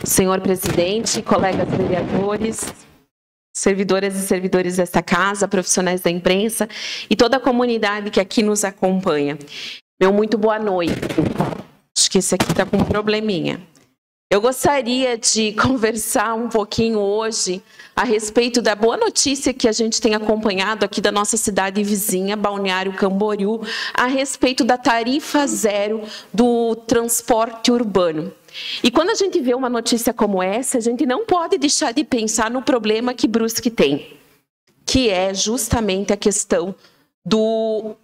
Senhor presidente, colegas vereadores, servidoras e servidores desta casa, profissionais da imprensa e toda a comunidade que aqui nos acompanha. Meu muito boa noite. Acho que esse aqui está com um probleminha. Eu gostaria de conversar um pouquinho hoje a respeito da boa notícia que a gente tem acompanhado aqui da nossa cidade vizinha, Balneário Camboriú, a respeito da tarifa zero do transporte urbano. E quando a gente vê uma notícia como essa, a gente não pode deixar de pensar no problema que Brusque tem, que é justamente a questão do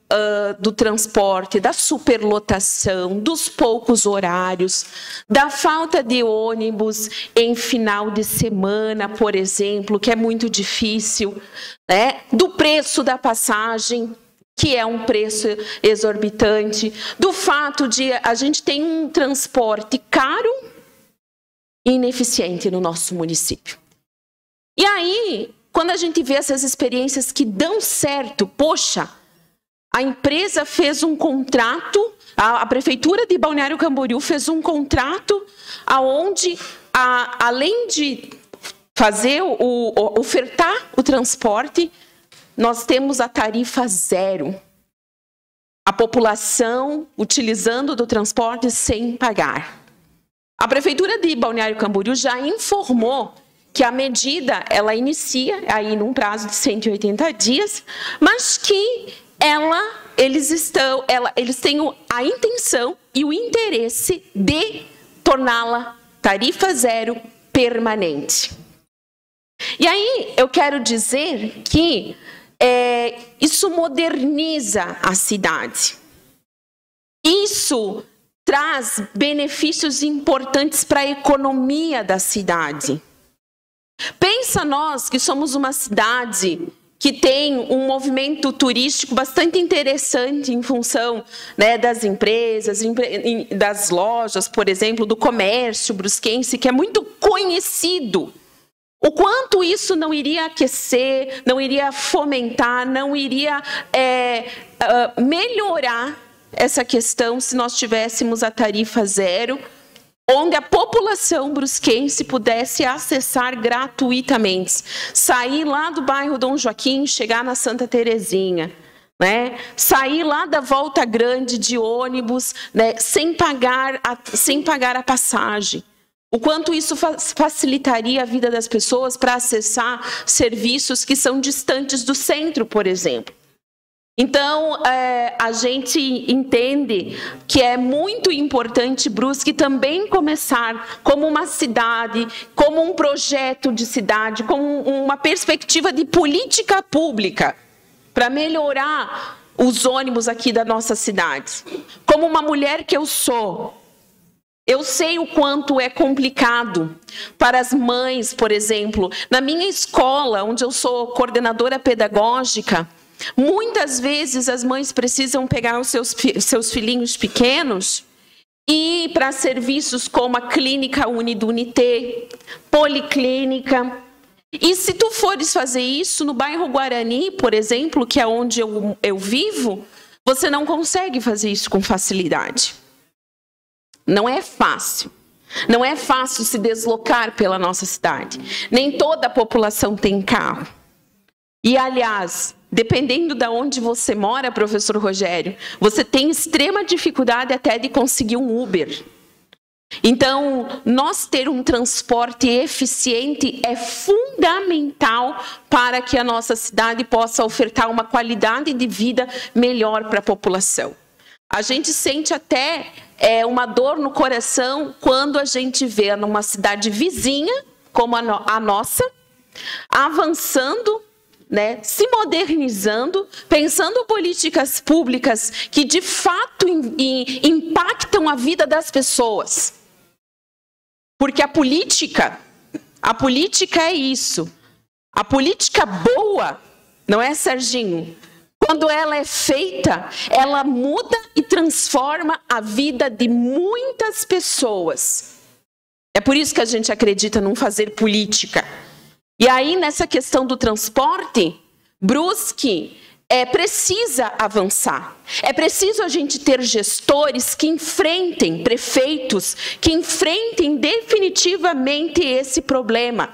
transporte, da superlotação, dos poucos horários, da falta de ônibus em final de semana, por exemplo, que é muito difícil, né? Do preço da passagem, que é um preço exorbitante, do fato de a gente ter um transporte caro e ineficiente no nosso município. E aí, quando a gente vê essas experiências que dão certo, poxa, a empresa fez um contrato, a Prefeitura de Balneário Camboriú fez um contrato onde, além de fazer ofertar o transporte, nós temos a tarifa zero. A população utilizando do transporte sem pagar. A Prefeitura de Balneário Camboriú já informou que a medida, ela inicia aí num prazo de 180 dias, mas que eles têm a intenção e o interesse de torná-la tarifa zero permanente. E aí eu quero dizer que isso moderniza a cidade. Isso traz benefícios importantes para a economia da cidade. Pensa nós que somos uma cidade que tem um movimento turístico bastante interessante em função, né, das empresas, das lojas, por exemplo, do comércio brusquense, que é muito conhecido. O quanto isso não iria aquecer, não iria fomentar, não iria melhorar essa questão se nós tivéssemos a tarifa zero, onde a população brusquense pudesse acessar gratuitamente. Sair lá do bairro Dom Joaquim, chegar na Santa Terezinha, né? Sair lá da Volta Grande de ônibus, né? sem pagar a passagem. O quanto isso facilitaria a vida das pessoas para acessar serviços que são distantes do centro, por exemplo. Então, a gente entende que é muito importante Brusque também começar como uma cidade, como um projeto de cidade, como uma perspectiva de política pública para melhorar os ônibus aqui da nossa cidade. Como uma mulher que eu sou, eu sei o quanto é complicado para as mães, por exemplo. Na minha escola, onde eu sou coordenadora pedagógica, muitas vezes as mães precisam pegar os seus filhinhos pequenos e ir para serviços como a Clínica Unidunité, Policlínica. E se tu fores fazer isso no bairro Guarani, por exemplo, que é onde eu vivo, você não consegue fazer isso com facilidade. Não é fácil. Não é fácil se deslocar pela nossa cidade. Nem toda a população tem carro. E, aliás, dependendo de onde você mora, professor Rogério, você tem extrema dificuldade até de conseguir um Uber. Então, nós ter um transporte eficiente é fundamental para que a nossa cidade possa ofertar uma qualidade de vida melhor para a população. A gente sente até uma dor no coração quando a gente vê numa cidade vizinha, como a nossa, avançando, né, se modernizando, pensando em políticas públicas que de fato impactam a vida das pessoas. Porque a política é isso. A política boa, não é, Serginho? Quando ela é feita, ela muda e transforma a vida de muitas pessoas. É por isso que a gente acredita num fazer política. E aí, nessa questão do transporte, Brusque precisa avançar. É preciso a gente ter gestores que enfrentem, prefeitos, que enfrentem definitivamente esse problema.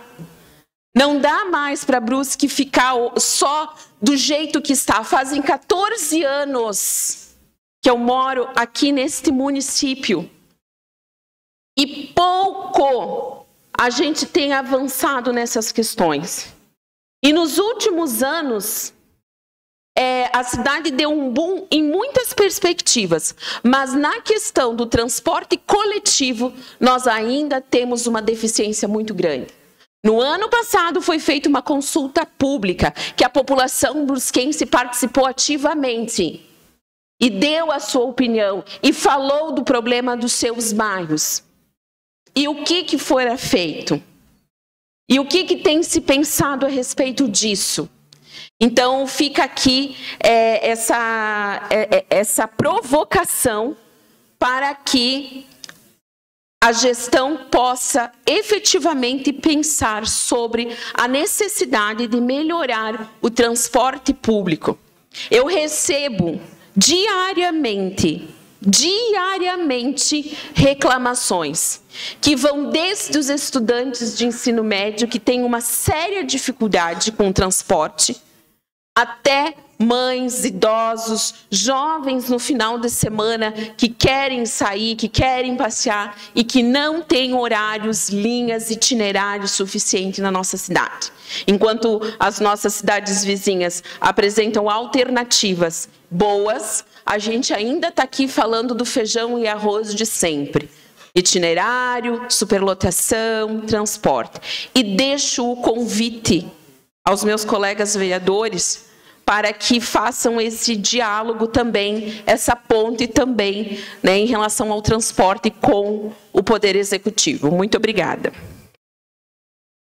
Não dá mais para Brusque ficar só do jeito que está. Fazem 14 anos que eu moro aqui neste município. E pouco a gente tem avançado nessas questões. E nos últimos anos, a cidade deu um boom em muitas perspectivas, mas na questão do transporte coletivo, nós ainda temos uma deficiência muito grande. No ano passado foi feita uma consulta pública, que a população brusquense participou ativamente e deu a sua opinião e falou do problema dos seus bairros. E o que foi feito? E o que tem se pensado a respeito disso? Então, fica aqui essa provocação para que a gestão possa efetivamente pensar sobre a necessidade de melhorar o transporte público. Eu recebo diariamente reclamações que vão desde os estudantes de ensino médio que têm uma séria dificuldade com o transporte, até mães, idosos, jovens no final de semana que querem sair, que querem passear e que não têm horários, linhas, itinerários suficientes na nossa cidade. Enquanto as nossas cidades vizinhas apresentam alternativas boas, a gente ainda está aqui falando do feijão e arroz de sempre. Itinerário, superlotação, transporte. E deixo o convite aos meus colegas vereadores para que façam esse diálogo também, essa ponte também, né, em relação ao transporte com o Poder Executivo. Muito obrigada.